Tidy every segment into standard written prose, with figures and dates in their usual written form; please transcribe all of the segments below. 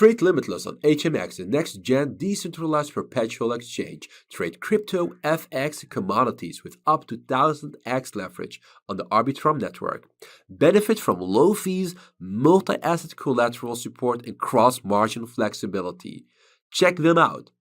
Trade limitless on HMX, the next-gen decentralized perpetual exchange. Trade crypto, FX, commodities with up to 1000x leverage on the Arbitrum network. Benefit from low fees, multi-asset collateral support, and cross-margin flexibility. Check them out.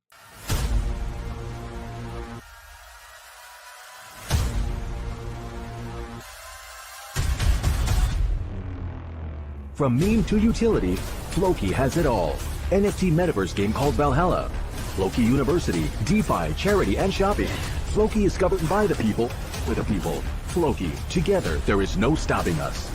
From meme to utility, Floki has it all. NFT metaverse game called Valhalla. Floki University, DeFi, charity, and shopping. Floki is governed by the people, with the people. Floki, together there is no stopping us.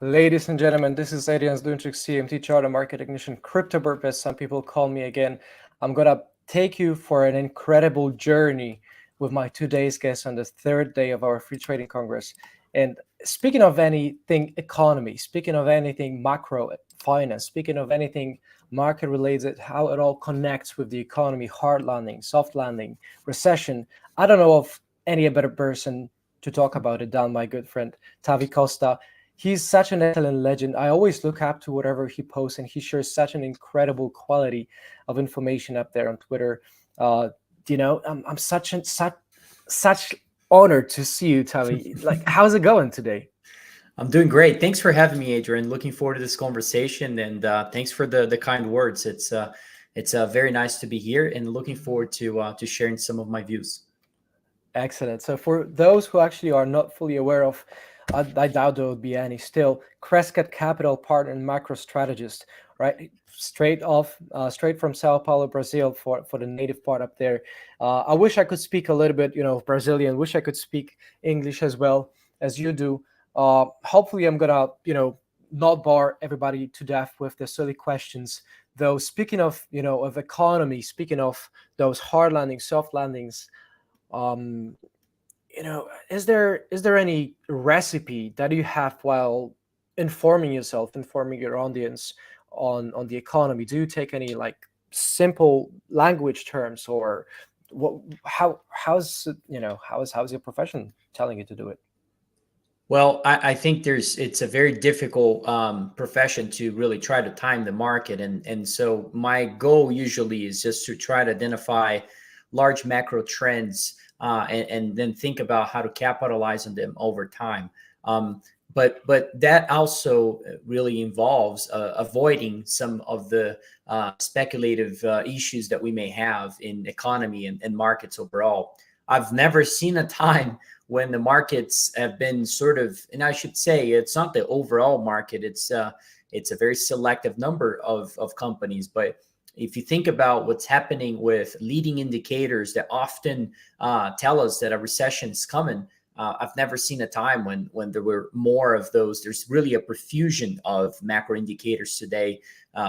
Ladies and gentlemen, this is Adrian Zdunchik, CMT Charter Market Ignition Crypto Burp, as some people call me again. I'm going to take you for an incredible journey with my today's guest on the third day of our Free Trading Congress. And speaking of anything economy, speaking of anything macro finance, speaking of anything market related, how it all connects with the economy, hard landing, soft landing, recession, I don't know of any better person to talk about it than my good friend Tavi Costa. He's such an excellent legend. I always look up to whatever he posts, and he shares such an incredible quality of information up there on Twitter. I'm such honored to see you, Tavi. Like, how's it going today? I'm doing great. Thanks for having me, Adrian. Looking forward to this conversation, and thanks for the kind words. It's very nice to be here, and looking forward to sharing some of my views. Excellent. So for those who actually are not fully aware of, I doubt there will be any still, Crescat Capital partner and macro strategist, right? Straight from Sao Paulo, Brazil, for the native part up there. I wish I could speak a little bit, Brazilian. Wish I could speak English as well as you do. Hopefully, I'm gonna, not bar everybody to death with the silly questions. Though, speaking of, of economy, speaking of those hard landings, soft landings, is there any recipe that you have while informing yourself, informing your audience on the economy? Do you take any like simple language terms, or how's your profession telling you to do it? Well, I think it's a very difficult profession to really try to time the market, and so my goal usually is just to try to identify large macro trends and then think about how to capitalize on them over time. But that also really involves avoiding some of the speculative issues that we may have in economy and markets overall. I've never seen a time when the markets have been sort of, and I should say it's not the overall market, it's a very selective number of companies. But if you think about what's happening with leading indicators that often tell us that a recession is coming, I've never seen a time when there were more of those. There's really a profusion of macro indicators today,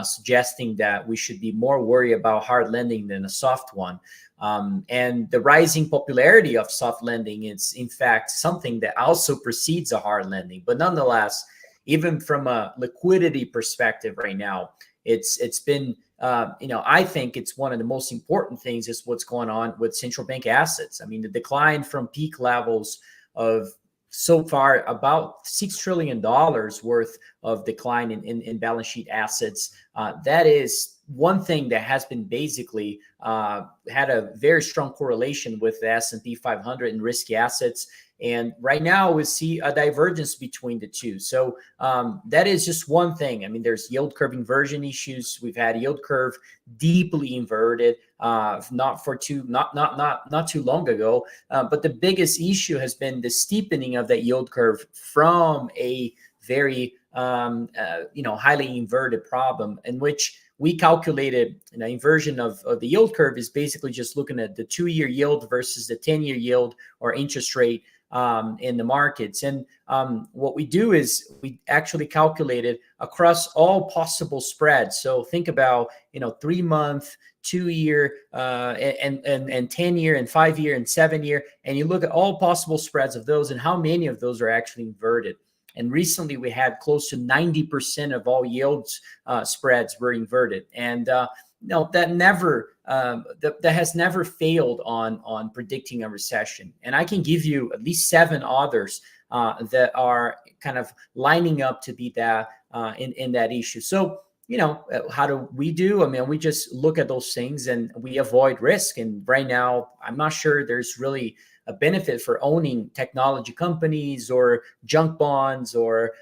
suggesting that we should be more worried about hard lending than a soft one. And the rising popularity of soft lending is, in fact, something that also precedes a hard lending. But nonetheless, even from a liquidity perspective right now, it's been, I think it's one of the most important things is what's going on with central bank assets. I mean, the decline from peak levels of so far about $6 trillion worth of decline in balance sheet assets. That is one thing that has been basically had a very strong correlation with the S&P 500 and risky assets. And right now we see a divergence between the two. So that is just one thing. I mean, there's yield curve inversion issues. We've had yield curve deeply inverted, not too long ago. But the biggest issue has been the steepening of that yield curve from a very highly inverted problem, in which we calculated an inversion of the yield curve is basically just looking at the 2-year yield versus the 10-year yield or interest rate in the markets. And what we do is we actually calculated across all possible spreads. So think about, 3-month, 2-year, and 10-year and 5-year and 7-year. And you look at all possible spreads of those and how many of those are actually inverted. And recently we had close to 90% of all yields spreads were inverted. And that has never failed on predicting a recession. And I can give you at least 7 others that are kind of lining up to be that in that issue. So, how do we do? I mean, we just look at those things and we avoid risk. And right now, I'm not sure there's really a benefit for owning technology companies or junk bonds, or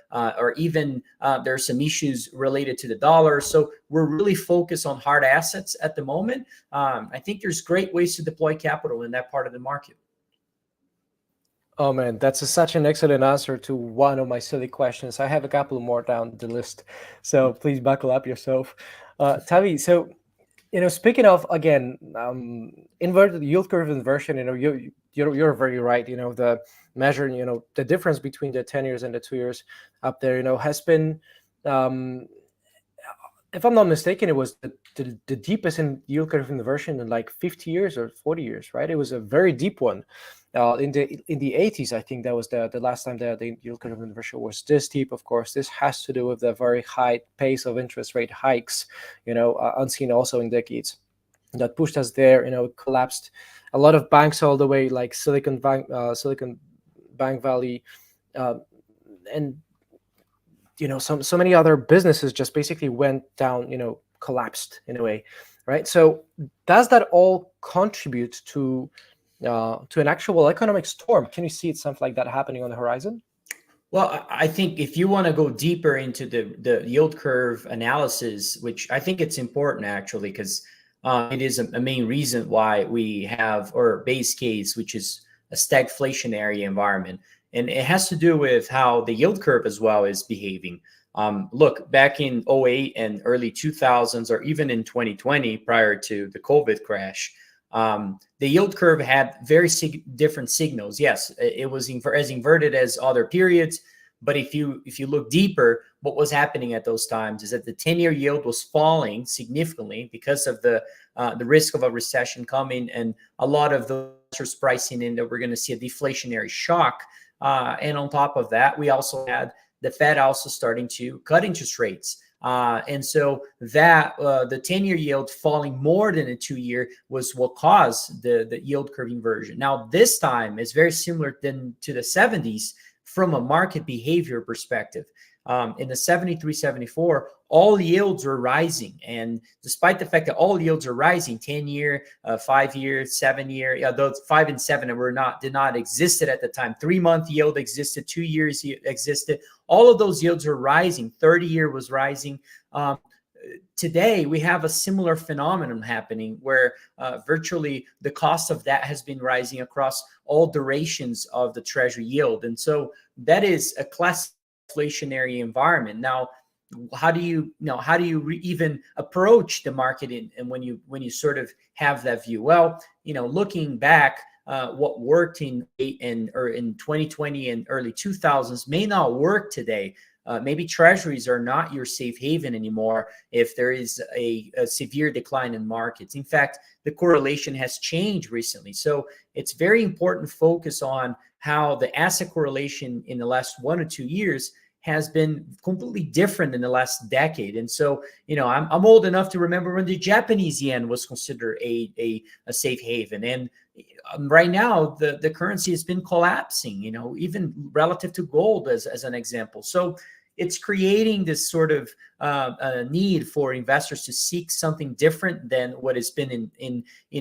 even there's some issues related to the dollar. So we're really focused on hard assets at the moment. I think there's great ways to deploy capital in that part of the market. Oh man, that's such an excellent answer to one of my silly questions. I have a couple more down the list, so please buckle up yourself. Tavi, so speaking of, again, inverted yield curve inversion, you're very right. The measuring, the difference between the 10 years and the 2 years up there, has been, if I'm not mistaken, it was the deepest in yield curve inversion in like 50 years or 40 years, right? It was a very deep one. In the 80s, I think that was the last time the yield curve inversion was this deep. Of course, this has to do with the very high pace of interest rate hikes, unseen also in decades, that pushed us there. It collapsed a lot of banks all the way, like Silicon Bank Valley, and so many other businesses just basically went down, collapsed in a way, right? So does that all contribute to an actual economic storm? Can you see something like that happening on the horizon? Well, I think if you want to go deeper into the yield curve analysis, which I think it's important actually, because it is a main reason why we have our base case, which is a stagflationary environment. And it has to do with how the yield curve as well is behaving. Look, back in 2008 and early 2000s, or even in 2020, prior to the COVID crash, the yield curve had very different signals. Yes, it was as inverted as other periods, but if you look deeper, what was happening at those times is that the 10-year yield was falling significantly because of the risk of a recession coming, and a lot of the investors pricing in that we're going to see a deflationary shock. And on top of that, we also had the Fed also starting to cut interest rates. And so that the 10-year yield falling more than a 2-year was what caused the yield curve inversion. Now, this time is very similar to the 70s from a market behavior perspective. In the 73, 74, all yields are rising. And despite the fact that all yields are rising, 10-year, 5-year, 7-year, those 5 and 7 did not existed at the time. 3-month yield existed, 2 years existed. All of those yields are rising. 30-year was rising. Today, we have a similar phenomenon happening where virtually the cost of that has been rising across all durations of the treasury yield. And so that is a classic inflationary environment. Now, how do you even approach the market and when you sort of have that view? Well, looking back, what worked in 2020 and early 2000s may not work today. Maybe treasuries are not your safe haven anymore if there is a severe decline in markets. In fact, the correlation has changed recently. So it's very important to focus on how the asset correlation in the last 1 or 2 years has been completely different in the last decade. And so, I'm old enough to remember when the Japanese yen was considered a safe haven. And right now, the currency has been collapsing, even relative to gold as an example. So it's creating this sort of need for investors to seek something different than what has been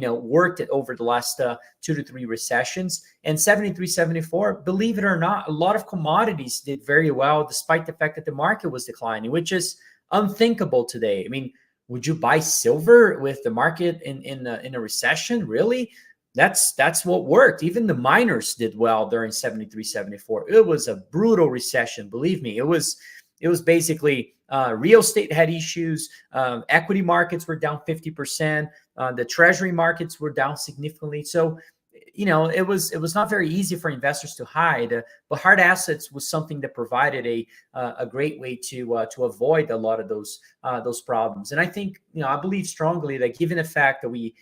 worked over the last 2 to 3 recessions. And 73, 74, believe it or not, a lot of commodities did very well despite the fact that the market was declining, which is unthinkable today. I mean, would you buy silver with the market in a recession? Really? That's what worked. Even the miners did well during 73, 74. It was a brutal recession. Believe me, it was basically real estate had issues. Equity markets were down 50%. The treasury markets were down significantly. So, it was not very easy for investors to hide. But hard assets was something that provided a great way to avoid a lot of those problems. And I think, I believe strongly that given the fact that we've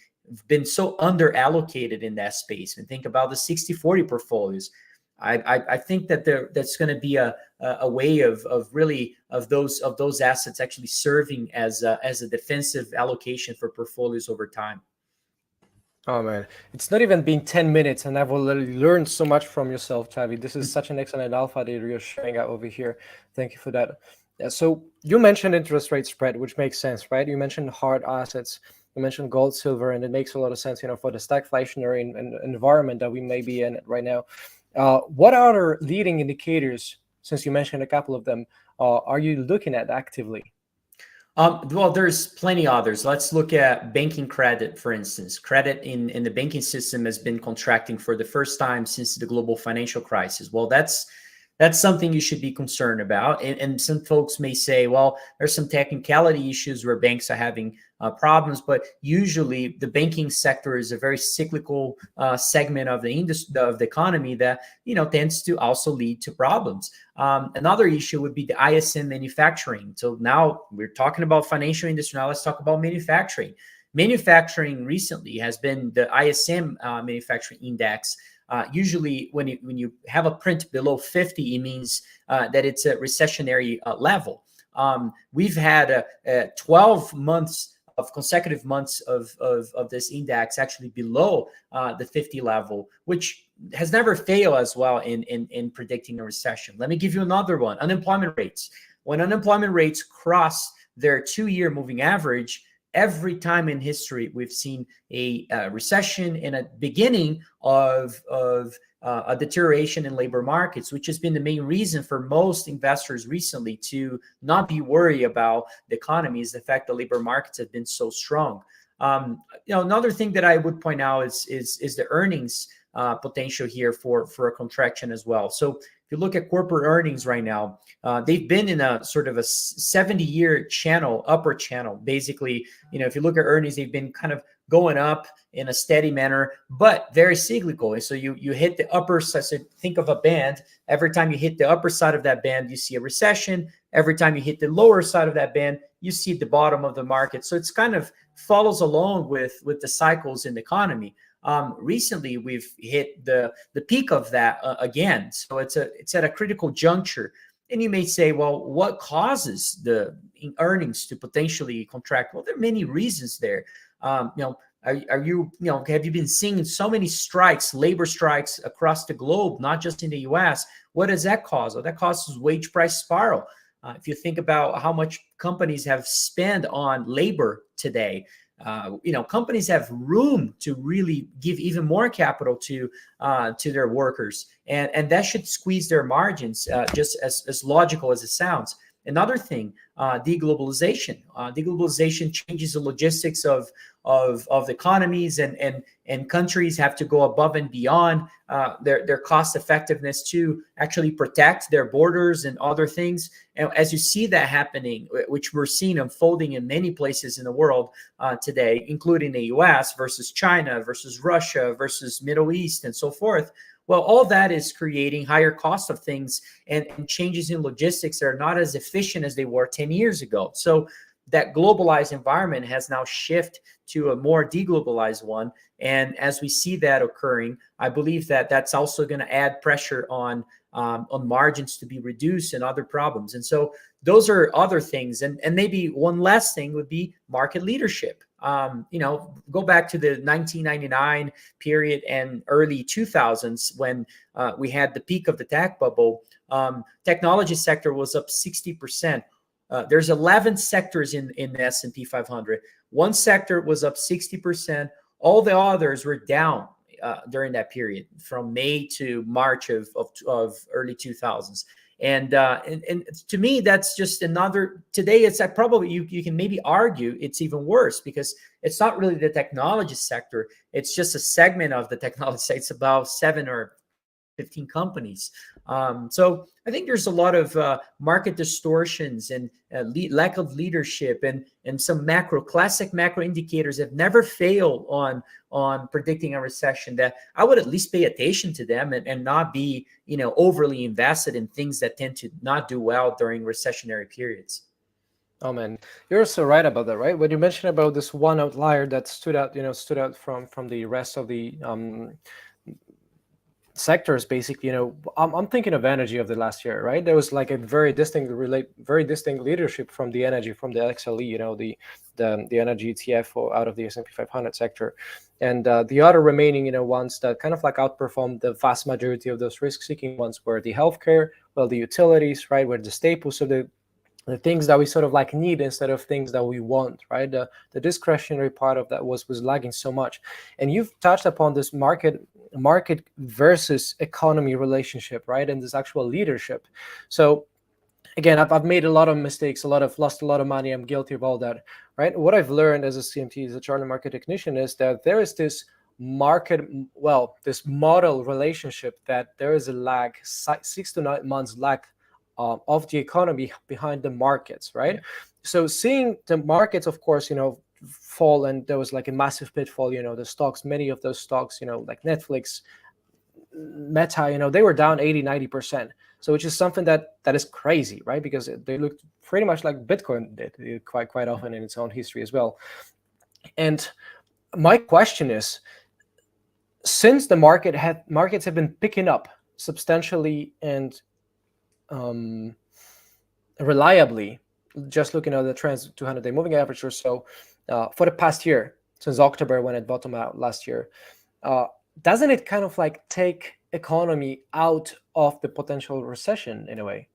been so under allocated in that space, and think about the 60-40 portfolios, I think that that's going to be a way of those assets actually serving as a defensive allocation for portfolios over time. Oh man, it's not even been 10 minutes and I've already learned so much from yourself, Tavi. This is such an excellent alpha that you're sharing out over here. Thank you for that. Yeah, so you mentioned interest rate spread, which makes sense, right? You mentioned hard assets, you mentioned gold, silver, and it makes a lot of sense, for the stagflationary environment that we may be in right now. What other leading indicators, since you mentioned a couple of them, are you looking at actively? Well, there's plenty others. Let's look at banking credit, for instance. Credit in the banking system has been contracting for the first time since the global financial crisis. Well, that's something you should be concerned about. And some folks may say, well, there's some technicality issues where banks are having problems, but usually the banking sector is a very cyclical segment of the industry of the economy that tends to also lead to problems. Another issue would be the ISM manufacturing. So now we're talking about financial industry. Now let's talk about manufacturing. Manufacturing recently has been the ISM manufacturing index. Usually, when you have a print below 50, it means that it's a recessionary level. We've had 12 months of consecutive months of this index actually below the 50 level, which has never failed as well in predicting a recession. Let me give you another one: unemployment rates. When unemployment rates cross their 2-year moving average, every time in history we've seen a recession and a beginning of a deterioration in labor markets, which has been the main reason for most investors recently to not be worried about the economy, is the fact that labor markets have been so strong. Another thing that I would point out is the earnings potential here for a contraction as well. So if you look at corporate earnings right now, they've been in a sort of a 70-year channel, upper channel. Basically, if you look at earnings, they've been kind of going up in a steady manner, but very cyclical. And so you hit the upper side. So think of a band. Every time you hit the upper side of that band, you see a recession. Every time you hit the lower side of that band, you see the bottom of the market. So it's kind of follows along with the cycles in the economy. Recently, we've hit the peak of that again. So it's at a critical juncture. And you may say, well, what causes the earnings to potentially contract? Well, there are many reasons there. Are you have you been seeing so many strikes, labor strikes across the globe, not just in the U.S.? What does that cause? Well, that causes wage price spiral. If you think about how much companies have spent on labor today, companies have room to really give even more capital to their workers, and that should squeeze their margins, just as logical as it sounds. Another thing, deglobalization. Deglobalization changes the logistics of economies, and countries have to go above and beyond their cost effectiveness to actually protect their borders and other things. And as you see that happening, which we're seeing unfolding in many places in the world today, including the US versus China versus Russia versus Middle East and so forth, well, all that is creating higher costs of things and changes in logistics that are not as efficient as they were 10 years ago. So that globalized environment has now shifted to a more deglobalized one. And as we see that occurring, I believe that that's also going to add pressure on margins to be reduced and other problems. And so those are other things. And maybe one last thing would be market leadership. Go back to the 1999 period and early 2000s when we had the peak of the tech bubble. Technology sector was up 60%. There's 11 sectors in the S&P 500. One sector was up 60%. All the others were down during that period from May to March of early 2000s. And to me, that's just another. Today, it's probably you can maybe argue it's even worse because it's not really the technology sector. It's just a segment of the technology sector. It's about 7 or 15 companies. So I think there's a lot of market distortions and lack of leadership and some classic macro indicators that never fail on predicting a recession, that I would at least pay attention to them and not be overly invested in things that tend to not do well during recessionary periods. Oh man, you're so right about that, right? When you mentioned about this one outlier that stood out from the rest of the sectors, basically, I'm thinking of energy of the last year, right? There was like a very distinct leadership from the energy, from the XLE, the energy ETF out of the S&P 500 sector, and the other remaining, ones that kind of like outperformed the vast majority of those risk-seeking ones were the healthcare, well, the utilities, right, were the staples of the the things that we sort of like need instead of things that we want, right? The discretionary part of that was lagging so much. And you've touched upon this market versus economy relationship, right? And this actual leadership. So again, I've made a lot of mistakes, lost a lot of money. I'm guilty of all that, right? What I've learned as a CMT, as a charter market technician, is that there is this this model relationship, that there is a lag, 6 to 9 months lag of the economy behind the markets, right? Yeah. So seeing the markets, of course, fall, and there was like a massive pitfall, the stocks, many of those stocks, like Netflix, Meta, they were down 80-90%. So which is something that is crazy, right? Because they looked pretty much like Bitcoin did quite often in its own history as well. And my question is, since the markets have been picking up substantially and reliably, just looking at the trends, 200-day moving average or so, for the past year, since October when it bottomed out last year, doesn't it kind of like take economy out of the potential recession in a way?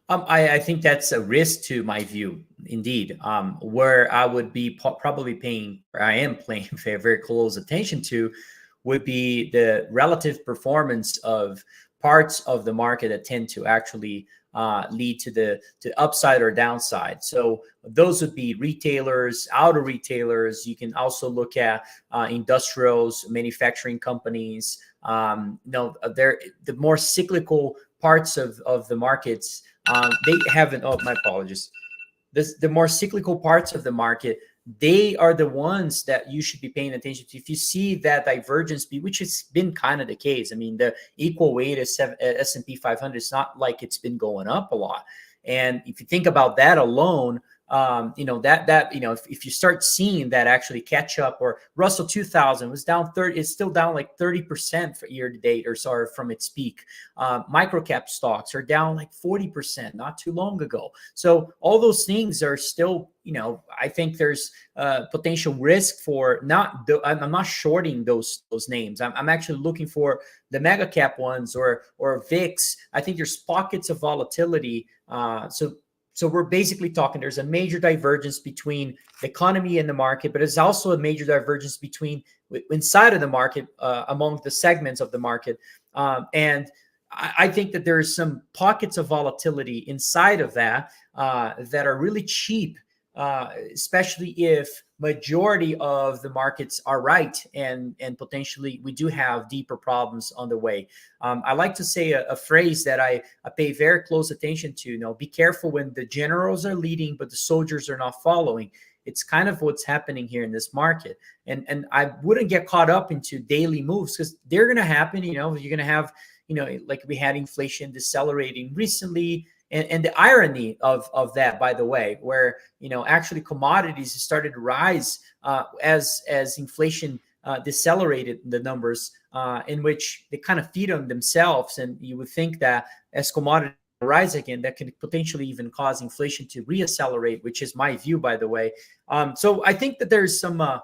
I think that's a risk to my view, indeed. Where I would be probably paying, or I am paying very close attention to, would be the relative performance of parts of the market that tend to actually lead to the upside or downside. So those would be retailers, auto retailers. You can also look at industrials, manufacturing companies. They're the more cyclical parts of the markets. They haven't. Oh, my apologies. The more cyclical parts of the market, they are the ones that you should be paying attention to. If you see that divergence, which has been kind of the case. I mean, the equal weight is S&P 500. It's not like it's been going up a lot. And if you think about that alone, if you start seeing that actually catch up, or Russell 2000 was down 30, it's still down like 30% for year to date, or sorry, from its peak. Microcap stocks are down like 40% not too long ago. So all those things are still, I think there's potential risk for I'm not shorting those names. I'm actually looking for the mega cap ones or VIX. I think there's pockets of volatility. So we're basically talking, there's a major divergence between the economy and the market, but there's also a major divergence inside of the market, among the segments of the market. And I think that there is some pockets of volatility inside of that that are really cheap, especially if majority of the markets are right, and potentially we do have deeper problems on the way. I like to say a phrase that I pay very close attention to. Be careful when the generals are leading, but the soldiers are not following. It's kind of what's happening here in this market. And I wouldn't get caught up into daily moves, because they're going to happen. You're going to have, like we had inflation decelerating recently. And the irony of that, by the way, where, actually commodities started to rise as inflation decelerated the numbers, in which they kind of feed on themselves. And you would think that as commodities rise again, that can potentially even cause inflation to reaccelerate, which is my view, by the way. So I think that there's some of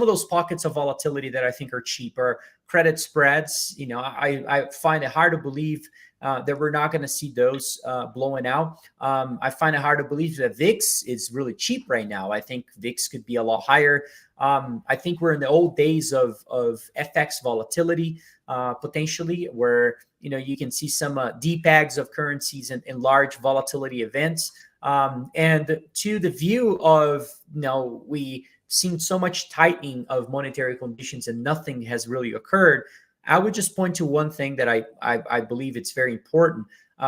those pockets of volatility that I think are cheaper. Credit spreads, I find it hard to believe that we're not going to see those blowing out. I find it hard to believe that VIX is really cheap right now. I think VIX could be a lot higher. I think we're in the old days of FX volatility, potentially, where you can see some depegs of currencies in large volatility events. And to the view of, we seen so much tightening of monetary conditions and nothing has really occurred, I would just point to one thing that I believe it's very important,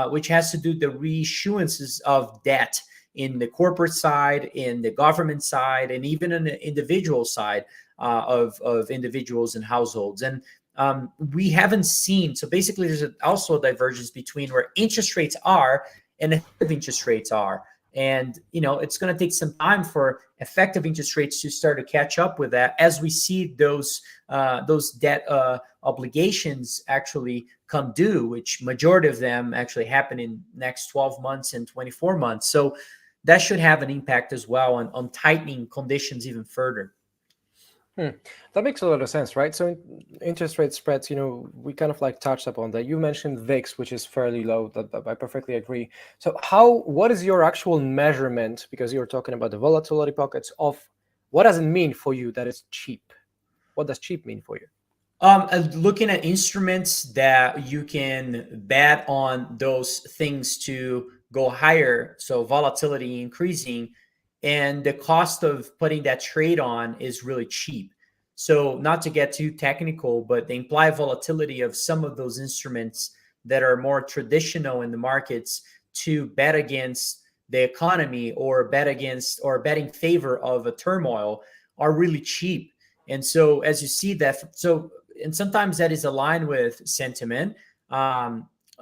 which has to do with the reissuances of debt in the corporate side, in the government side, and even in the individual side of individuals and households. And we haven't seen, so basically there's also a divergence between where interest rates are and effective interest rates are. And, it's going to take some time for effective interest rates to start to catch up with that, as we see those debt obligations actually come due, which majority of them actually happen in next 12 months and 24 months. So that should have an impact as well on tightening conditions even further. That makes a lot of sense, right? So interest rate spreads, we kind of like touched upon that. You mentioned VIX, which is fairly low. That I perfectly agree. So what is your actual measurement? Because you're talking about the volatility pockets of what does it mean for you that it's cheap? What does cheap mean for you? Looking at instruments that you can bet on those things to go higher, so volatility increasing, and the cost of putting that trade on is really cheap. So, not to get too technical, but the implied volatility of some of those instruments that are more traditional in the markets to bet against the economy or bet against or bet in favor of a turmoil are really cheap. And so, as you see that, and sometimes that is aligned with sentiment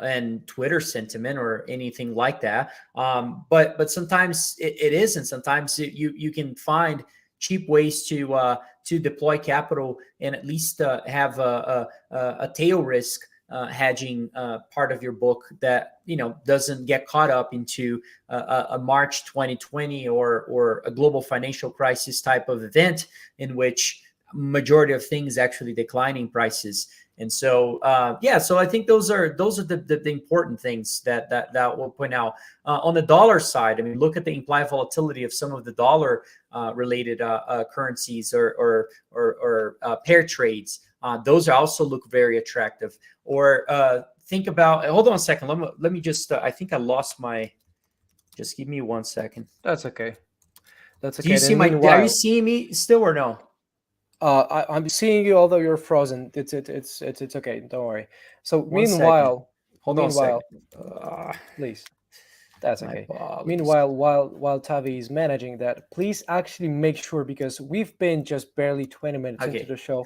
and Twitter sentiment or anything like that. But sometimes it isn't. Sometimes you can find cheap ways to deploy capital and at least have a tail risk hedging part of your book that doesn't get caught up into a March 2020 or a global financial crisis type of event in which majority of things actually declining prices. And so so I think those are the important things that we'll point out. On the dollar side, I mean, look at the implied volatility of some of the dollar related currencies or pair trades. Those also look very attractive. Or think about, hold on a second, let me just I think I lost my, just give me 1 second. That's okay. That's okay. Do you see are you seeing me still or no? I'm seeing you, although you're frozen. It's okay. Don't worry. So meanwhile, hold on a second. Please. That's okay. Meanwhile, while Tavi is managing that, please actually make sure, because we've been just barely 20 minutes into the show.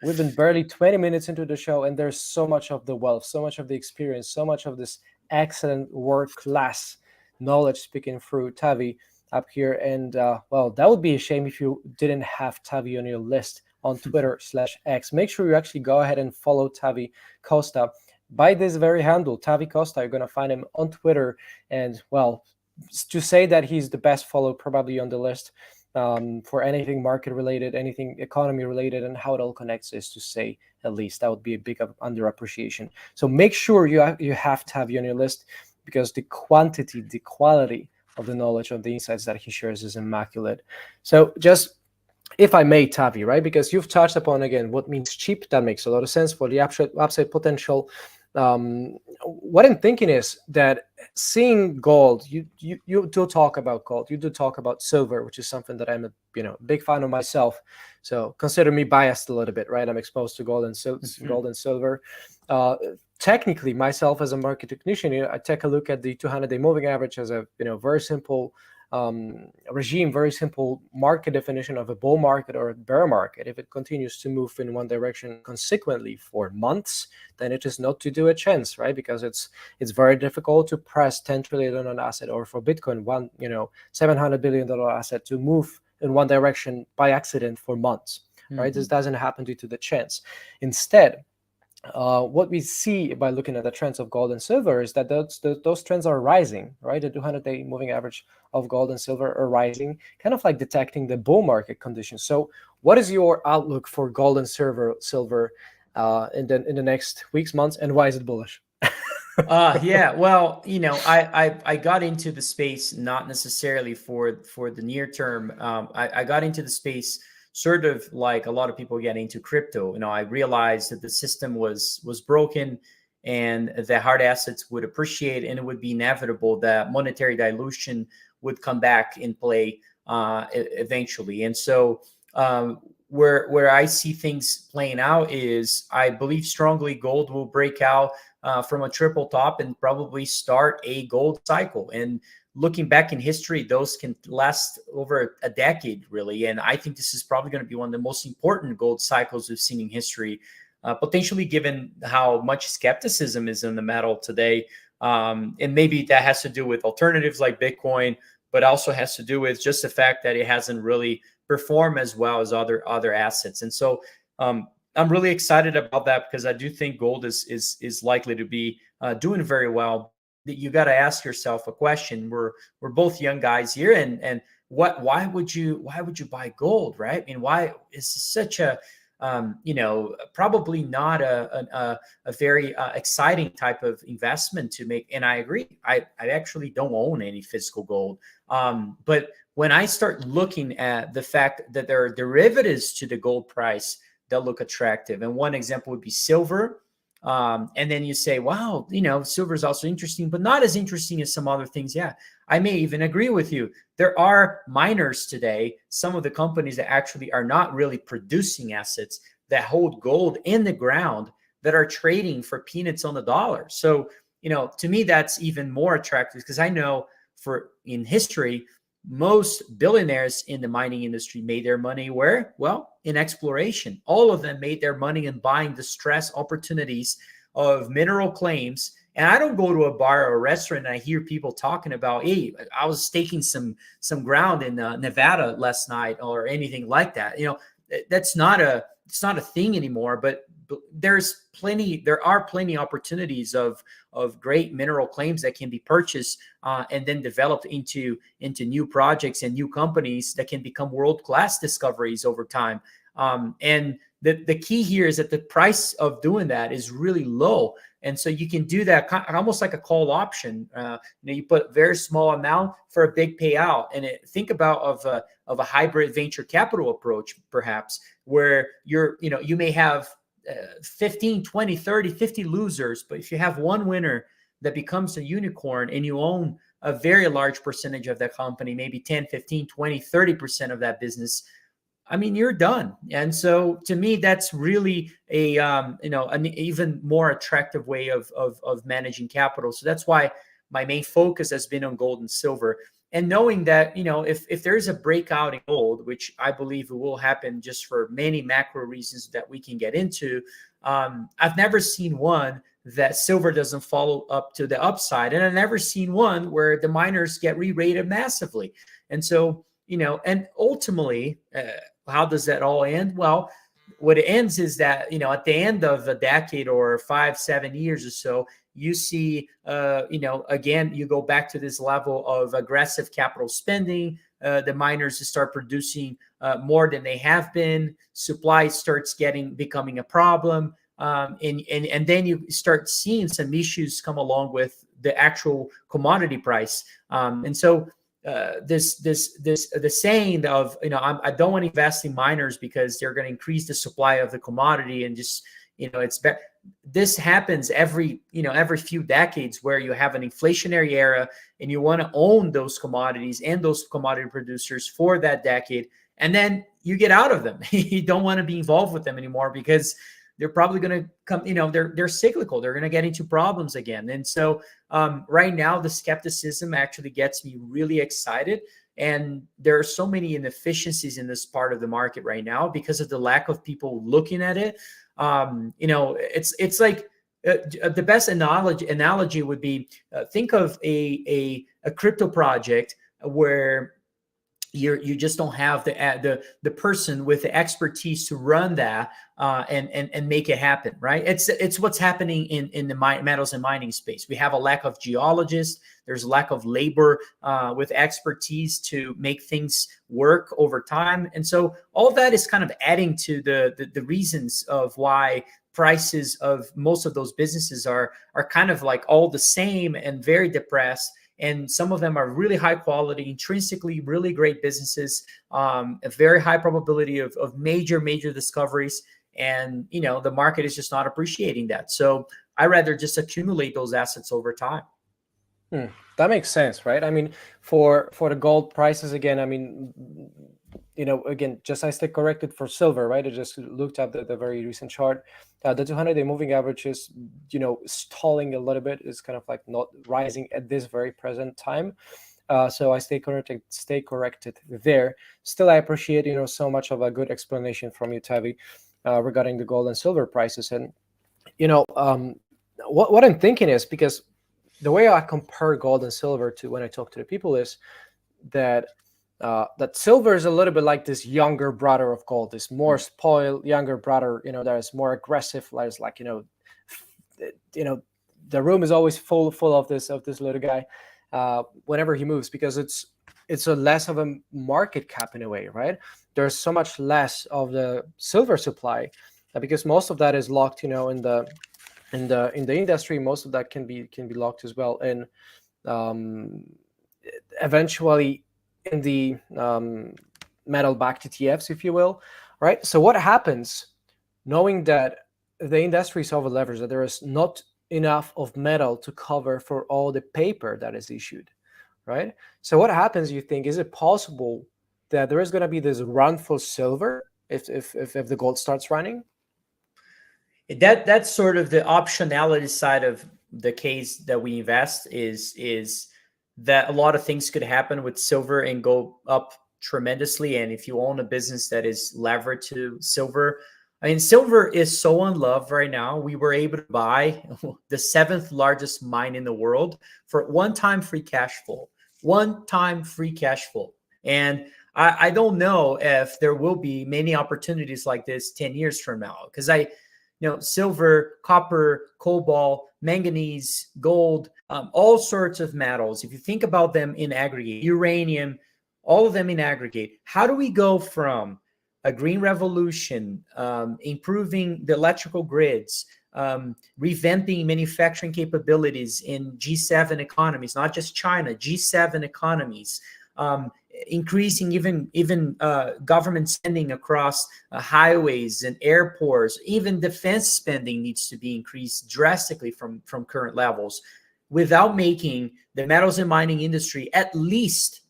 We've been barely 20 minutes into the show, and there's so much of the wealth, so much of the experience, so much of this excellent world-class knowledge speaking through Tavi up here. And well, that would be a shame if you didn't have Tavi on your list on Twitter/X. Make sure you actually go ahead and follow Tavi Costa by this very handle, Tavi Costa. You're going to find him on Twitter. And well, to say that he's the best follow probably on the list for anything market related, anything economy related, and how it all connects is to say at least. That would be a big underappreciation. So make sure you have Tavi on your list, because the quantity, the quality of the knowledge, of the insights that he shares is immaculate. So just, if I may, Tavi, right? Because you've touched upon, again, what means cheap. That makes a lot of sense for the upside potential. What I'm thinking is that seeing gold, you do talk about gold, you do talk about silver, which is something that I'm a big fan of myself. So consider me biased a little bit, right? I'm exposed to gold and silver. Technically, myself as a market technician, I take a look at the 200-day moving average as a very simple regime, very simple market definition of a bull market or a bear market. If it continues to move in one direction consequently for months, then it is not to do a chance, right? Because it's very difficult to press 10 trillion on an asset, or for Bitcoin, $700 billion asset to move in one direction by accident for months, right? This doesn't happen due to the chance. Instead, what we see by looking at the trends of gold and silver is that those trends are rising, right? The 200-day moving average of gold and silver are rising, kind of like detecting the bull market conditions. So what is your outlook for gold and silver in the next weeks, months, and why is it bullish? Yeah, well, I got into the space not necessarily for the near term. I got into the space sort of like a lot of people get into crypto. I realized that the system was broken and the hard assets would appreciate, and it would be inevitable that monetary dilution would come back in play eventually. And so where I see things playing out is, I believe strongly gold will break out from a triple top and probably start a gold cycle. And looking back in history, those can last over a decade, really. And I think this is probably going to be one of the most important gold cycles we've seen in history, potentially given how much skepticism is in the metal today. And maybe that has to do with alternatives like Bitcoin, but also has to do with just the fact that it hasn't really performed as well as other assets. And so I'm really excited about that, because I do think gold is likely to be doing very well. You got to ask yourself a question. We're both young guys here, and why would you buy gold, right? I mean, why is such a probably not a very exciting type of investment to make. And I agree. I actually don't own any physical gold. But when I start looking at the fact that there are derivatives to the gold price that look attractive, and one example would be silver. And then you say, wow, silver is also interesting, but not as interesting as some other things. Yeah, I may even agree with you. There are miners today, some of the companies that actually are not really producing assets that hold gold in the ground that are trading for peanuts on the dollar. So, to me, that's even more attractive because I know in history, most billionaires in the mining industry made their money where? Well, in exploration. All of them made their money in buying distress opportunities of mineral claims. And I don't go to a bar or a restaurant and I hear people talking about, hey, I was staking some ground in Nevada last night or anything like that. It's not a thing anymore, but there are plenty opportunities of great mineral claims that can be purchased and then developed into new projects and new companies that can become world-class discoveries over time. And the key here is that the price of doing that is really low. And so you can do that almost like a call option. You put a very small amount for a big payout. And think about of a hybrid venture capital approach, perhaps, where you may have 15, 20, 30, 50 losers. But if you have one winner that becomes a unicorn and you own a very large percentage of that company, maybe 10, 15, 20, 30% of that business, I mean, you're done. And so to me, that's really an even more attractive way of managing capital. So that's why my main focus has been on gold and silver. And knowing that, if there's a breakout in gold, which I believe it will happen just for many macro reasons that we can get into, I've never seen one that silver doesn't follow up to the upside. And I've never seen one where the miners get re-rated massively. And so, and ultimately, how does that all end? Well, what it ends is that, at the end of a decade or 5-7 years or so, you see, again, you go back to this level of aggressive capital spending. The miners start producing more than they have been. Supply starts becoming a problem. And then you start seeing some issues come along with the actual commodity price. And so the saying of, I don't want to invest in miners because they're going to increase the supply of the commodity and just, it's better. This happens every few decades where you have an inflationary era and you want to own those commodities and those commodity producers for that decade. And then you get out of them. You don't want to be involved with them anymore because they're probably going to come, they're cyclical. They're going to get into problems again. And so right now, the skepticism actually gets me really excited. And there are so many inefficiencies in this part of the market right now because of the lack of people looking at it. It's like the best analogy would be think of a crypto project where you just don't have the person with the expertise to run that and make it happen, right? It's what's happening in the metals and mining space. We have a lack of geologists. There's a lack of labor with expertise to make things work over time, and so all that is kind of adding to the reasons of why prices of most of those businesses are kind of like all the same and very depressed. And some of them are really high quality, intrinsically really great businesses, a very high probability of major discoveries. And, the market is just not appreciating that. So I rather just accumulate those assets over time. That makes sense, right? I mean, for the gold prices, again, I mean, again, just I stay corrected for silver, right? I just looked at the very recent chart. The 200-day moving average is, stalling a little bit. It's kind of like not rising at this very present time. So I stay corrected there. Still, I appreciate, so much of a good explanation from you, Tavi, regarding the gold and silver prices. And, what I'm thinking is, because the way I compare gold and silver to when I talk to the people is that silver is a little bit like this younger brother of gold, this more spoiled younger brother, that is more aggressive. That is the room is always full of this little guy whenever he moves, because it's it's a less of a market cap in a way, right? There's so much less of the silver supply because most of that is locked, in the industry. Most of that can be locked as well, and eventually in the metal-backed ETFs, if you will, right? So what happens, knowing that the industry is over leveraged, that there is not enough of metal to cover for all the paper that is issued, right? So what happens, you think, is it possible that there is going to be this run for silver if the gold starts running? That's sort of the optionality side of the case that we invest, is that a lot of things could happen with silver and go up tremendously. And if you own a business that is levered to silver, I mean, silver is so unloved right now. We were able to buy the 7th largest mine in the world for one-time free cash flow. One-time free cash flow. And I don't know if there will be many opportunities like this 10 years from now, because silver, copper, cobalt, manganese, gold, all sorts of metals. If you think about them in aggregate, uranium, all of them in aggregate, how do we go from a green revolution, improving the electrical grids, revamping manufacturing capabilities in G7 economies, not just China, G7 economies, increasing even government spending across highways and airports, even defense spending needs to be increased drastically from current levels, without making the metals and mining industry at least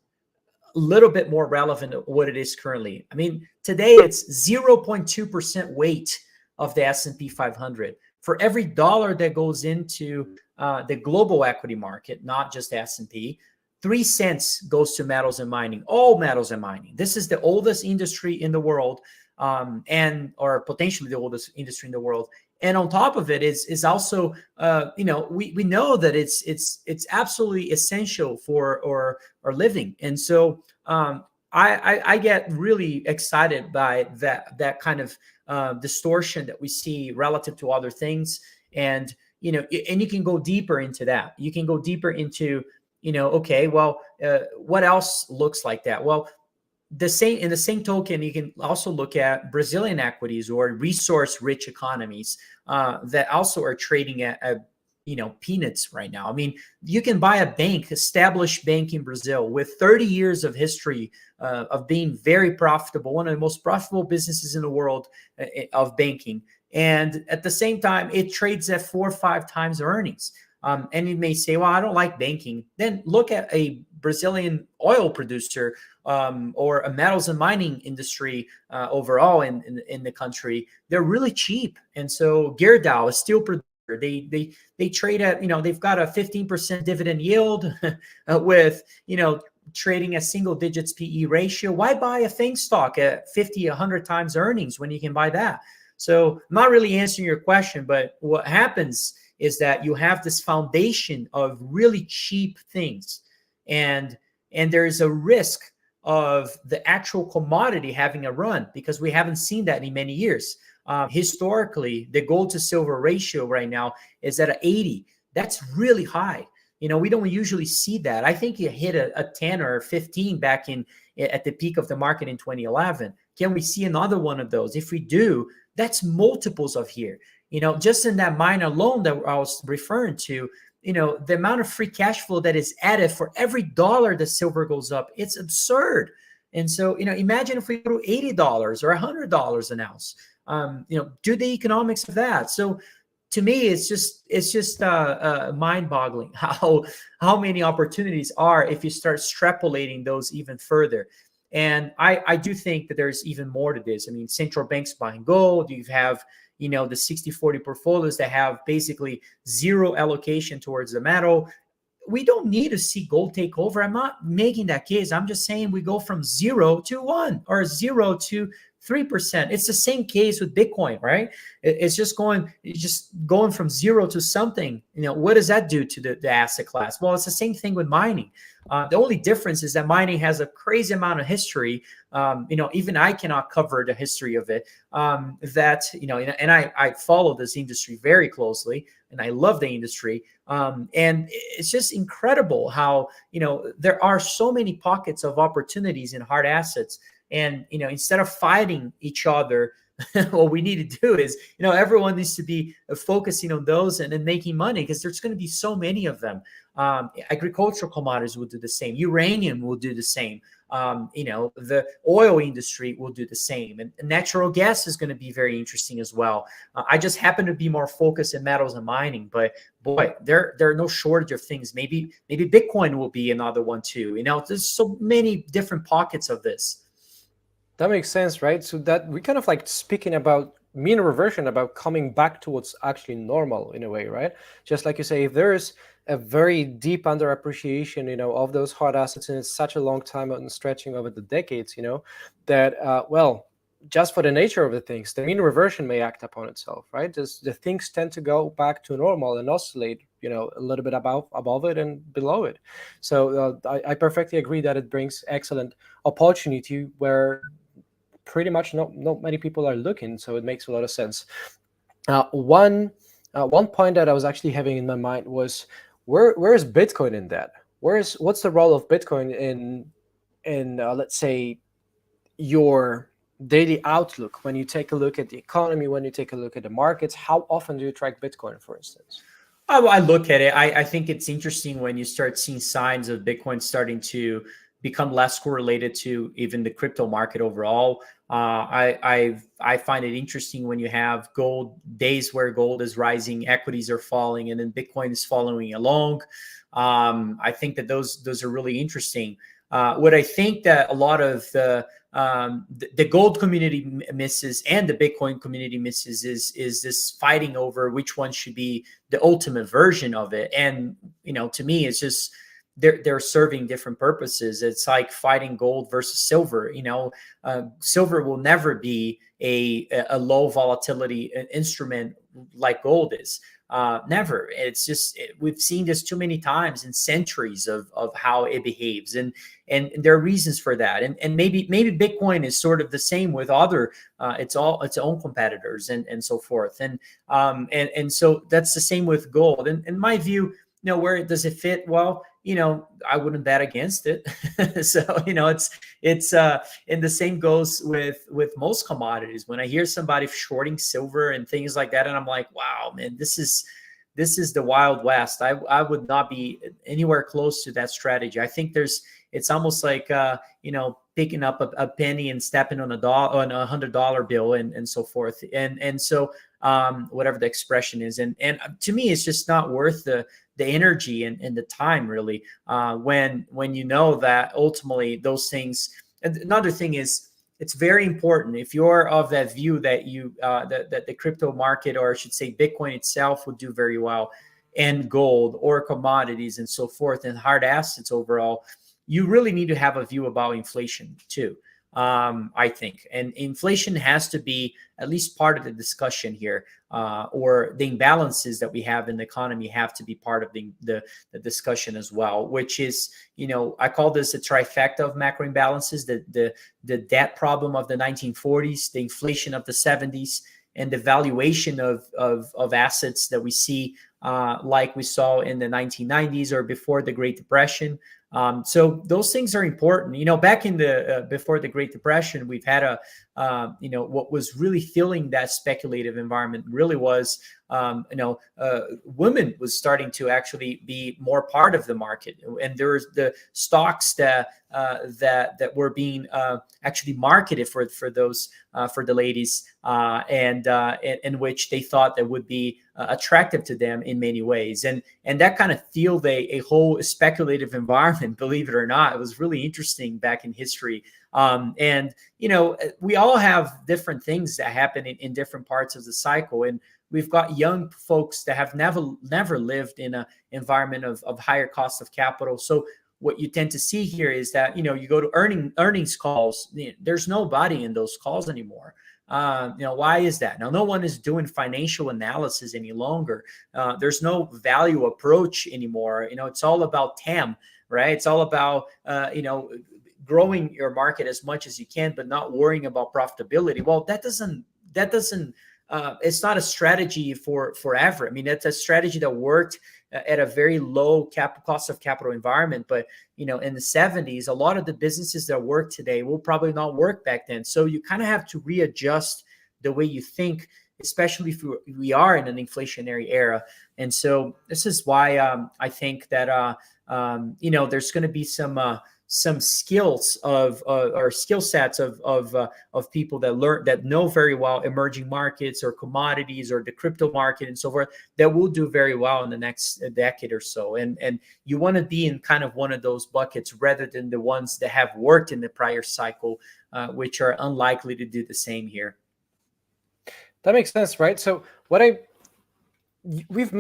a little bit more relevant to what it is currently. I mean, today it's 0.2% weight of the S&P 500. For every dollar that goes into the global equity market, not just S&P, 3 cents goes to metals and mining, all metals and mining. This is the oldest industry in the world, or potentially the oldest industry in the world. And on top of it is also, we know that it's absolutely essential for our living. And so I get really excited by that kind of distortion that we see relative to other things. And you can go deeper into that. You can go deeper into, okay, well, what else looks like that? Well, in the same token, you can also look at Brazilian equities or resource-rich economies that also are trading at peanuts right now. I mean, you can buy a established bank in Brazil with 30 years of history of being very profitable, one of the most profitable businesses in the world of banking. And at the same time, it trades at 4 or 5 times earnings. And you may say, well, I don't like banking. Then look at a Brazilian oil producer or a metals and mining industry overall in the country. They're really cheap. And so Gerdau, a steel producer, they trade at, they've got a 15% dividend yield with, trading at single digits PE ratio. Why buy a FANG stock at 50, 100 times earnings when you can buy that? So I'm not really answering your question, but what happens is that you have this foundation of really cheap things, and there is a risk of the actual commodity having a run, because we haven't seen that in many years. Historically, the gold to silver ratio right now is at 80. That's really high. We don't usually see that. I think you hit a 10 or 15 back at the peak of the market in 2011. Can we see another one of those? If we do, that's multiples of here. Just in that mine alone that I was referring to, the amount of free cash flow that is added for every dollar that silver goes up, it's absurd. And so, imagine if we go to $80 or $100 an ounce, do the economics of that. So to me, it's just mind-boggling how many opportunities are if you start extrapolating those even further. And I do think that there's even more to this. I mean, central banks buying gold, you have the 60-40 portfolios that have basically zero allocation towards the metal. We don't need to see gold take over. I'm not making that case. I'm just saying we go from 0 to 1 or 0 to 3%. It's the same case with Bitcoin, right? It's just going from zero to something. What does that do to the asset class? Well, it's the same thing with mining. The only difference is that mining has a crazy amount of history. Even I cannot cover the history of it. And I follow this industry very closely, and I love the industry. And it's just incredible how, there are so many pockets of opportunities in hard assets. And, instead of fighting each other, what we need to do is, everyone needs to be focusing on those and making money, because there's going to be so many of them. Agricultural commodities will do the same. Uranium will do the same. The oil industry will do the same, and natural gas is going to be very interesting as well. I just happen to be more focused in metals and mining, but boy, there are no shortage of things. Maybe Bitcoin will be another one too. There's so many different pockets of this. That makes sense, right? So that we kind of like speaking about mean reversion, about coming back to what's actually normal in a way, right? Just like you say, if there is a very deep underappreciation, of those hard assets, and it's such a long time and stretching over the decades, that just for the nature of the things, the mean reversion may act upon itself, right? Just the things tend to go back to normal and oscillate, a little bit above it and below it. So I perfectly agree that it brings excellent opportunity where pretty much not many people are looking. So it makes a lot of sense. One point that I was actually having in my mind was, where is Bitcoin in that? What's the role of Bitcoin in let's say your daily outlook when you take a look at the economy, when you take a look at the markets? How often do you track Bitcoin, for instance? I look at it. I think it's interesting when you start seeing signs of Bitcoin starting to become less correlated to even the crypto market overall. I find it interesting when you have gold days where gold is rising, equities are falling, and then Bitcoin is following along. I think that those are really interesting. What I think that a lot of the gold community misses and the Bitcoin community misses is this fighting over which one should be the ultimate version of it. And to me, it's just they're serving different purposes. It's like fighting gold versus silver. Silver will never be a low volatility instrument like gold is. Never. It's just we've seen this too many times in centuries of how it behaves, and there are reasons for that. And maybe Bitcoin is sort of the same with other its own competitors and so forth. And so that's the same with gold. And in my view, where does it fit? Well, I wouldn't bet against it. So, it's and the same goes with most commodities. When I hear somebody shorting silver and things like that, and I'm like, wow, man, this is the Wild West. I would not be anywhere close to that strategy. I think it's almost like, picking up a penny and stepping on $100 bill and so forth. And so, whatever the expression is. And to me, it's just not worth the energy and the time, really, when that ultimately those things. And another thing is, it's very important if you're of that view that that the crypto market, or I should say Bitcoin itself, would do very well, and gold or commodities and so forth, and hard assets overall, you really need to have a view about inflation too. I think, and inflation has to be at least part of the discussion here, or the imbalances that we have in the economy have to be part of the discussion as well, which is, I call this a trifecta of macro imbalances: the debt problem of the 1940s, the inflation of the 70s, and the valuation of assets that we see, like we saw in the 1990s or before the Great Depression. So those things are important. Back in the before the Great Depression, we've had what was really filling that speculative environment really was, women was starting to actually be more part of the market, and there was the stocks that were being actually marketed for those for the ladies, and in which they thought that would be attractive to them in many ways, and that kind of fueled a whole speculative environment. Believe it or not, it was really interesting back in history. And we all have different things that happen in different parts of the cycle, and we've got young folks that have never lived in an environment of higher cost of capital. So what you tend to see here is that, you go to earnings calls, there's nobody in those calls anymore. Why is that? Now, no one is doing financial analysis any longer. There's no value approach anymore. It's all about TAM, right? It's all about, growing your market as much as you can, but not worrying about profitability. Well, that doesn't, it's not a strategy for forever. I mean, that's a strategy that worked at a very low cost of capital environment. But, in the 70s, a lot of the businesses that work today will probably not work back then. So you kind of have to readjust the way you think, especially if we are in an inflationary era. And so this is why I think that, there's going to be some skills or skill sets of people that know very well emerging markets or commodities or the crypto market and so forth, that will do very well in the next decade or so. And you want to be in kind of one of those buckets rather than the ones that have worked in the prior cycle, which are unlikely to do the same here. That makes sense, right? So we've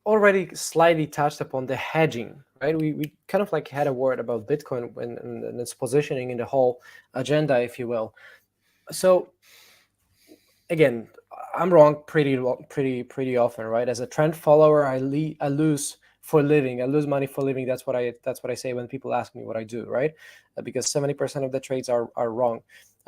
already slightly touched upon the hedging, right? We kind of like had a word about Bitcoin and its positioning in the whole agenda, if you will. So again, I'm wrong pretty often, right? As a trend follower, I lose for living. I lose money for living. That's what I say when people ask me what I do, right? Because 70% of the trades are wrong.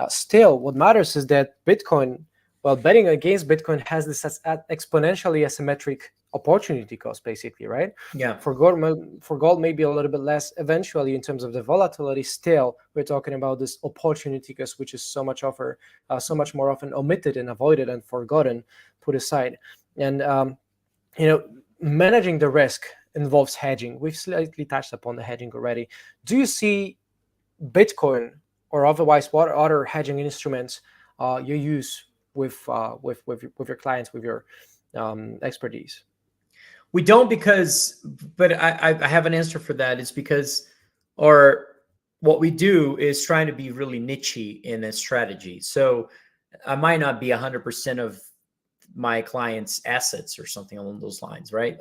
Still, what matters is that Bitcoin, well, betting against Bitcoin has this exponentially asymmetric opportunity cost, basically, right? Yeah. For gold, maybe a little bit less eventually in terms of the volatility. Still, we're talking about this opportunity cost, which is so much more often omitted and avoided and forgotten, put aside. And managing the risk involves hedging. We've slightly touched upon the hedging already. Do you see Bitcoin or otherwise what other hedging instruments you use with your clients, with your expertise? We don't but I have an answer for that. It's because, or what we do is trying to be really niche-y in a strategy. So I might not be 100% of my clients' assets or something along those lines, right?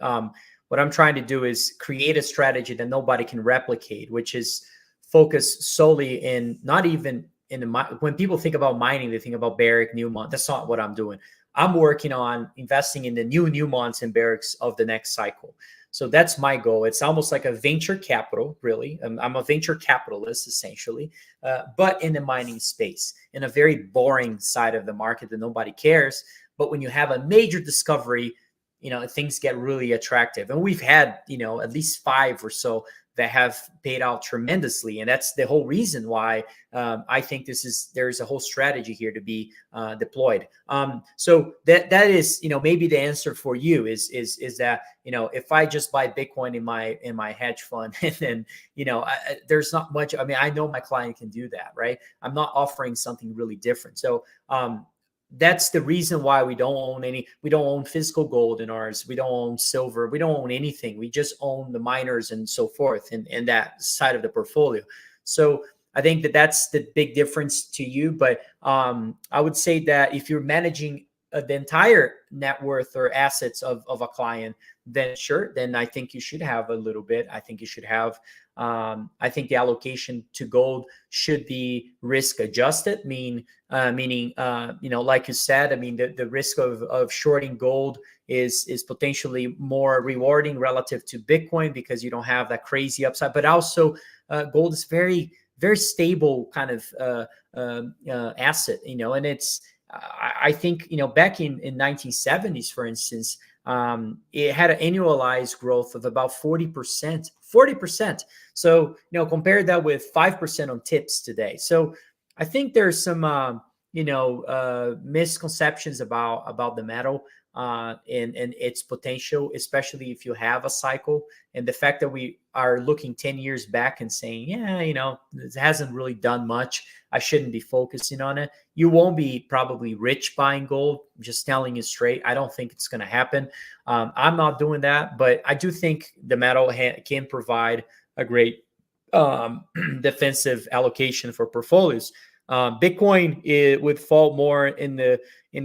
What I'm trying to do is create a strategy that nobody can replicate, which is focused solely in, not even in when people think about mining, they think about Barrick, Newmont. That's not what I'm doing. I'm working on investing in the Newmonts and Barricks of the next cycle. So that's my goal. It's almost like a venture capital, really. I'm a venture capitalist, essentially, but in the mining space, in a very boring side of the market that nobody cares. But when you have a major discovery, things get really attractive. And we've had, at least 5 or so that have paid out tremendously. And that's the whole reason why I think there's a whole strategy here to be deployed. So that is, maybe the answer for you is that, if I just buy Bitcoin in my hedge fund, and then, there's not much. I mean, I know my client can do that, right? I'm not offering something really different. So that's the reason why we don't own physical gold in ours. We don't own silver. We don't own anything. We just own the miners and so forth in that side of the portfolio. So I think that's the big difference to you. But I would say that if you're managing the entire net worth or assets of a client, then sure, then I think you should have a little bit. I think you should have, I think the allocation to gold should be risk adjusted, meaning, like you said, I mean, the risk of shorting gold is potentially more rewarding relative to Bitcoin because you don't have that crazy upside, but also gold is very, very stable kind of asset, and it's, I think, back in 1970s, for instance, it had an annualized growth of about 40%. So, compare that with 5% on tips today. So I think there's some, misconceptions about the metal and its potential, especially if you have a cycle. And the fact that we are looking 10 years back and saying, yeah, it hasn't really done much, I shouldn't be focusing on it. You won't be probably rich buying gold. I'm just telling you straight. I don't think it's going to happen. I'm not doing that, but I do think the metal can provide a great defensive allocation for portfolios. Bitcoin would fall more in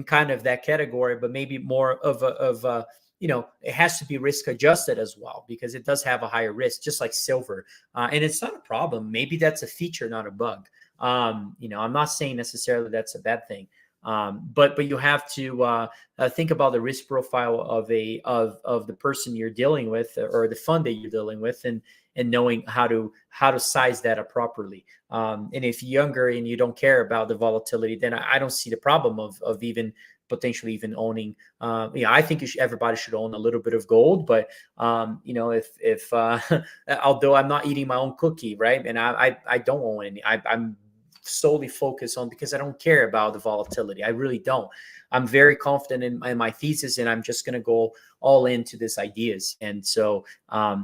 kind of that category, but maybe more of a it has to be risk adjusted as well, because it does have a higher risk, just like silver. And it's not a problem. Maybe that's a feature, not a bug. I'm not saying necessarily that's a bad thing. But you have to think about the risk profile of the person you're dealing with, or the fund that you're dealing with, and knowing how to size that up properly. And if you're younger and you don't care about the volatility, then I don't see the problem of even potentially even owning. I think everybody should own a little bit of gold, but if although I'm not eating my own cookie, right, and I don't own any. I'm solely focused on, because I don't care about the volatility. I really don't. I'm very confident in my thesis, and I'm just going to go all into these ideas. And so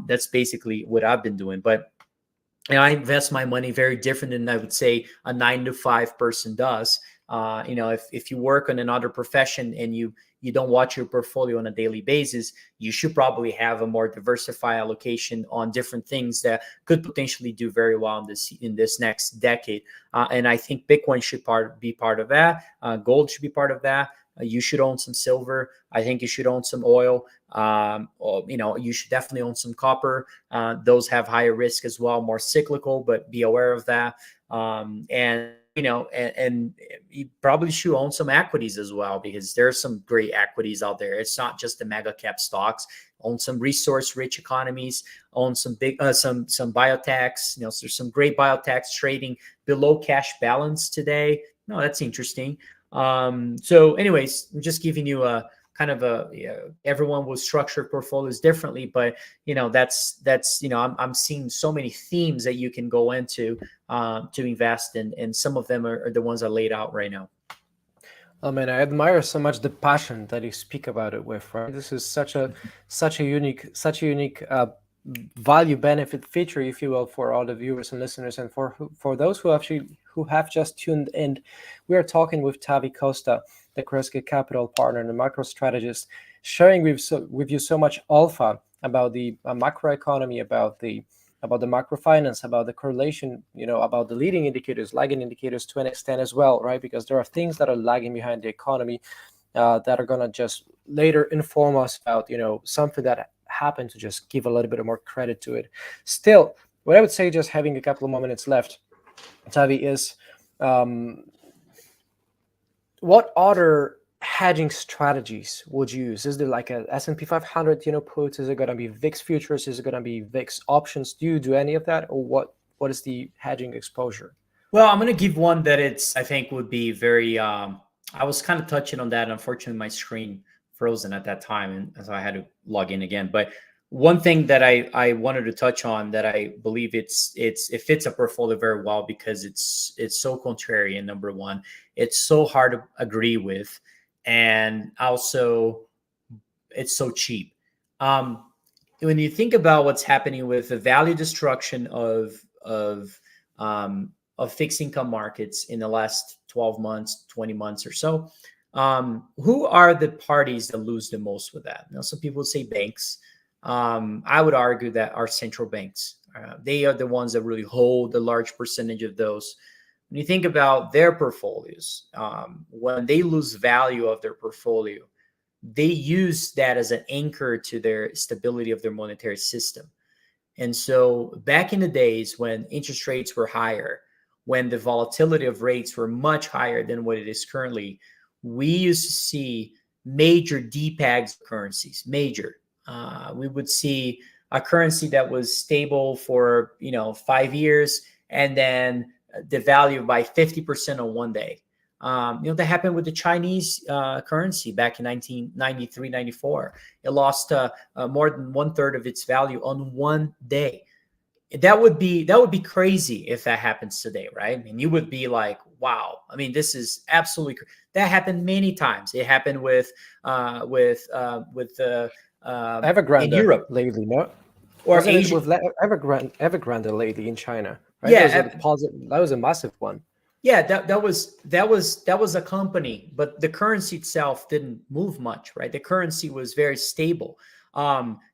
that's basically what I've been doing. But I invest my money very different than I would say a 9-to-5 person does. If you work on another profession and you don't watch your portfolio on a daily basis, you should probably have a more diversified allocation on different things that could potentially do very well in this next decade. And I think Bitcoin should be part of that. Gold should be part of that. You should own some silver. I think you should own some oil. You should definitely own some copper. Those have higher risk as well, more cyclical, but be aware of that. And you probably should own some equities as well, because there's some great equities out there. It's not just the mega cap stocks. Own some resource rich economies, own some big, some biotechs. There's some great biotechs trading below cash balance today. No, that's interesting. So anyways, I'm just giving you a kind of everyone will structure portfolios differently, but that's I'm seeing so many themes that you can go into to invest in, and some of them are the ones I laid out right now. Oh man, I admire so much the passion that you speak about it with, right? This is such a unique value benefit feature, if you will, for all the viewers and listeners, and for those who have just tuned in. We are talking with Tavi Costa, the Kreska Capital partner and the macro strategist, sharing with you so much alpha about the macroeconomy, about the macrofinance, about the correlation, about the leading indicators, lagging indicators to an extent as well, right? Because there are things that are lagging behind the economy that are going to just later inform us about, something that happened, to just give a little bit of more credit to it. Still, what I would say, just having a couple of more minutes left, Tavi, is what other hedging strategies would you use? Is there like a S&P 500, puts? Is it going to be VIX futures? Is it going to be VIX options? Do you do any of that, or what is the hedging exposure? Well, I'm going to give one that I think would be very. I was kind of touching on that. Unfortunately, my screen frozen at that time, and so I had to log in again. But one thing that I wanted to touch on, that I believe it fits a portfolio very well, because it's so contrarian. Number one, it's so hard to agree with, and also it's so cheap. When you think about what's happening with the value destruction of fixed income markets in the last 12 months, 20 months or so, who are the parties that lose the most with that? Some people say banks. I would argue that our central banks, they are the ones that really hold a large percentage of those. When you think about their portfolios, when they lose value of their portfolio, they use that as an anchor to their stability of their monetary system. And so back in the days when interest rates were higher, when the volatility of rates were much higher than what it is currently, we used to see major depegs currencies, major. We would see a currency that was stable for 5 years, and then the value by 50% on one day. That happened with the Chinese currency back in 1993, 94. It lost more than 1/3 of its value on one day. That would be crazy if that happens today, right? And you would be like, wow. I mean, this is absolutely that happened many times. It happened with Evergrande in Europe lately, no? or Wasn't Asia. it with Evergrande lately in China? Right? Yeah, that was a massive one. Yeah, that was a company, but the currency itself didn't move much, right? The currency was very stable.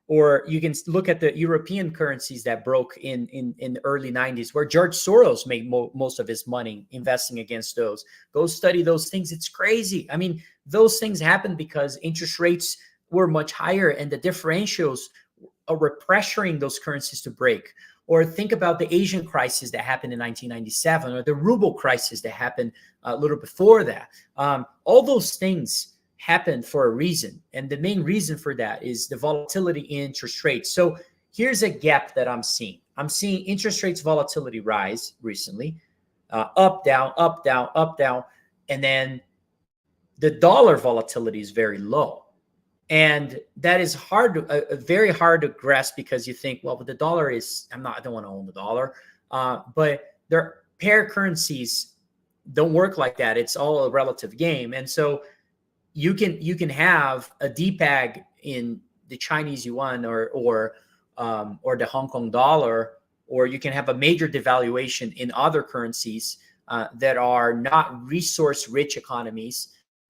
Or you can look at the European currencies that broke in the early 90s, where George Soros made most of his money investing against those. Go study those things. It's crazy. I mean, those things happen because interest rates were much higher, and the differentials were pressuring those currencies to break. Or think about the Asian crisis that happened in 1997, or the ruble crisis that happened a little before that. All those things happened for a reason. And the main reason for that is the volatility in interest rates. So here's a gap that I'm seeing. I'm seeing interest rates volatility rise recently, up, down, up, down, up, down. And then the dollar volatility is very low. And that is very hard to grasp, because you think, well, but the dollar is, I don't want to own the dollar. But their pair currencies don't work like that. It's all a relative game. And so you can have a DPEG in the Chinese yuan or the Hong Kong dollar, or you can have a major devaluation in other currencies that are not resource-rich economies,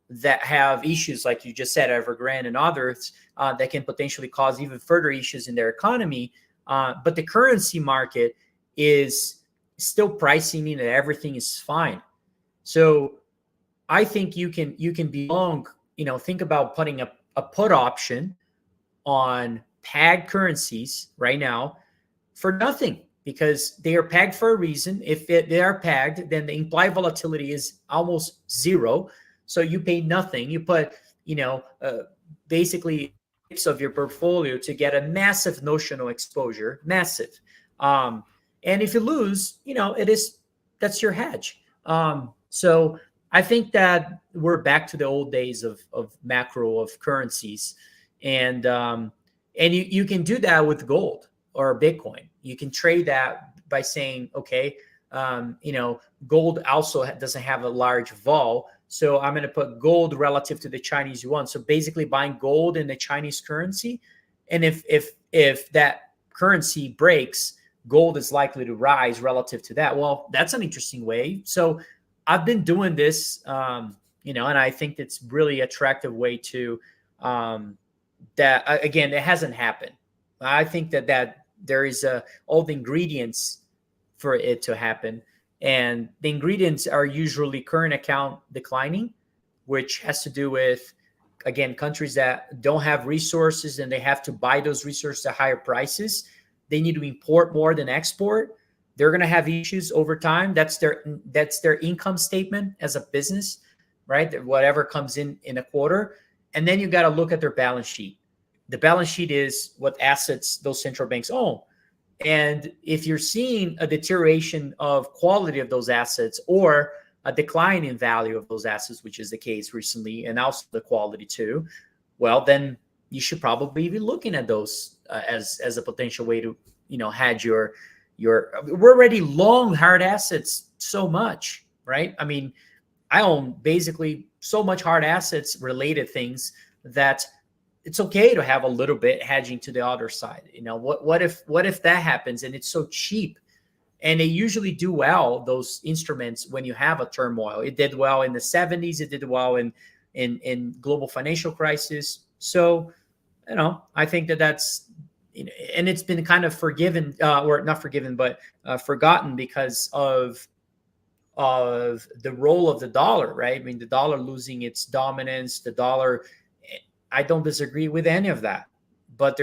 that have issues like you just said, Evergrande and others, that can potentially cause even further issues in their economy. But the currency market is still pricing in that everything is fine. So I think you can be long, think about putting a put option on pegged currencies right now for nothing, because they are pegged for a reason. If they are pegged, then the implied volatility is almost zero. So you pay nothing. You put, basically of your portfolio to get a massive notional exposure, massive. And if you lose, that's your hedge. So I think that we're back to the old days of macro, of currencies, and you can do that with gold or Bitcoin. You can trade that by saying, okay, gold also doesn't have a large vol. So I'm going to put gold relative to the Chinese yuan. So basically buying gold in the Chinese currency. And if that currency breaks, gold is likely to rise relative to that. Well, that's an interesting way. So I've been doing this, and I think it's really attractive way to, that again, it hasn't happened. I think that there is all the ingredients for it to happen. And the ingredients are usually current account declining, which has to do with, again, countries that don't have resources and they have to buy those resources at higher prices. They need to import more than export. They're going to have issues over time. That's their income statement as a business, right? Whatever comes in a quarter. And then you got to look at their balance sheet. The balance sheet is what assets those central banks own. And if you're seeing a deterioration of quality of those assets, or a decline in value of those assets, which is the case recently, and also the quality too, well, then you should probably be looking at those as a potential way to, hedge your. We're already long hard assets so much, right? I mean, I own basically so much hard assets related things that it's okay to have a little bit hedging to the other side. What if that happens and it's so cheap? And they usually do well, those instruments, when you have a turmoil. It did well in the 70s. It did well in global financial crisis. So, I think that's, and it's been kind of forgiven, or not forgiven, but forgotten because of the role of the dollar, right? I mean, the dollar losing its dominance, the dollar, I don't disagree with any of that, but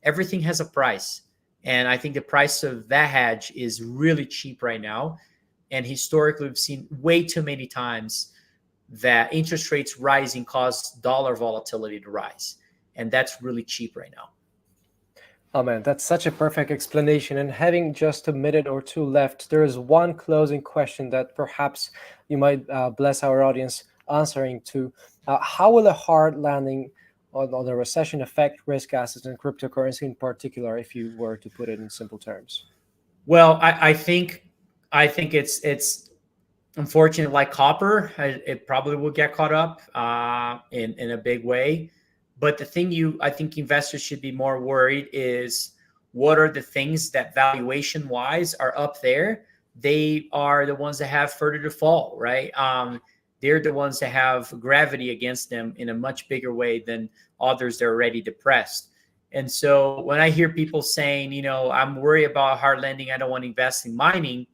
everything has a price. And I think the price of that hedge is really cheap right now. And historically, we've seen way too many times that interest rates rising cause dollar volatility to rise. And that's really cheap right now. Oh man, that's such a perfect explanation. And having just a minute or two left, there is one closing question that perhaps you might bless our audience answering to. How will a hard landing on the recession affect risk assets and cryptocurrency in particular, if you were to put it in simple terms? Well, I think it's unfortunate, like copper, it probably will get caught up in a big way. But the thing I think investors should be more worried is, what are the things that valuation wise are up there? They are the ones that have further to fall, right? They're the ones that have gravity against them in a much bigger way than others that are already depressed. And so when I hear people saying, I'm worried about hard landing, I don't want to invest in mining,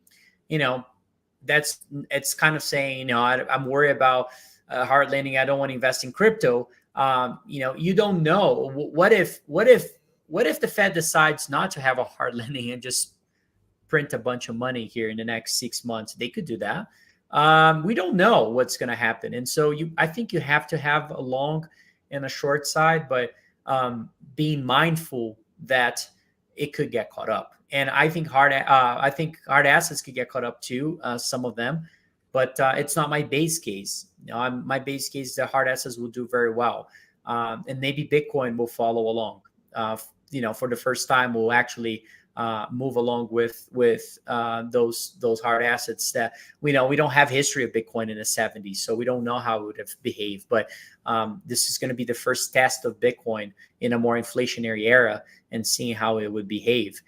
it's kind of saying, I'm worried about hard landing, I don't want to invest in crypto. You don't know. What if the Fed decides not to have a hard landing and just print a bunch of money here in the next 6 months? They could do that. We don't know what's going to happen, and so I think you have to have a long and a short side, but being mindful that it could get caught up. And I think hard assets could get caught up too, some of them, but it's not my base case. My base case is that hard assets will do very well, and maybe Bitcoin will follow along. For the first time, we'll actually move along with those hard assets that we don't have history of Bitcoin in the 70s, so we don't know how it would have behaved. But this is going to be the first test of Bitcoin in a more inflationary era and seeing how it would behave.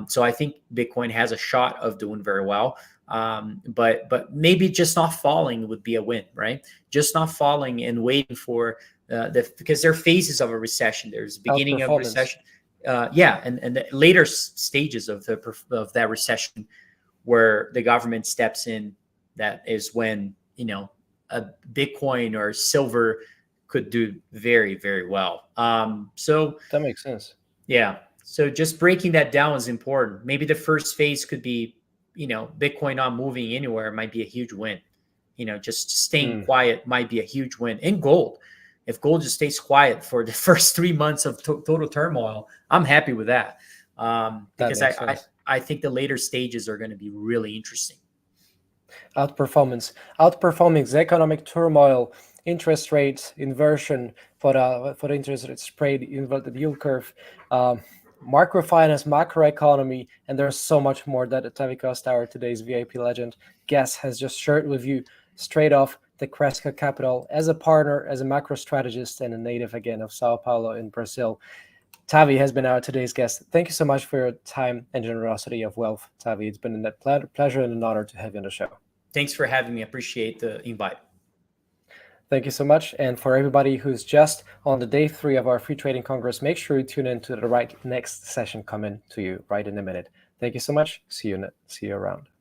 So I think Bitcoin has a shot of doing very well. But maybe just not falling would be a win, right? Just not falling and waiting for because there are phases of a recession. There's the beginning of a recession. And the later stages of that recession, where the government steps in, that is when a Bitcoin or silver could do very, very well. So that makes sense. Yeah. So just breaking that down is important. Maybe the first phase could be, Bitcoin not moving anywhere might be a huge win. Just staying quiet might be a huge win. And gold. If gold just stays quiet for the first 3 months of total turmoil, I'm happy with that. Because I think the later stages are going to be really interesting. Outperforming the economic turmoil, interest rates, inversion for the interest rate spread, inverted yield curve, microfinance, macroeconomy, and there's so much more that Tavi Costa, our today's VIP legend guest, has just shared with you straight off the Cresca Capital as a partner, as a macro strategist, and a native again of Sao Paulo in Brazil. Tavi has been our today's guest. Thank you so much for your time and generosity of wealth, Tavi. It's been a pleasure and an honor to have you on the show. Thanks for having me. I appreciate the invite. Thank you so much. And for everybody who's just on the day 3 of our Free Trading Congress, make sure you tune in to the next session coming to you right in a minute. Thank you so much. See you around.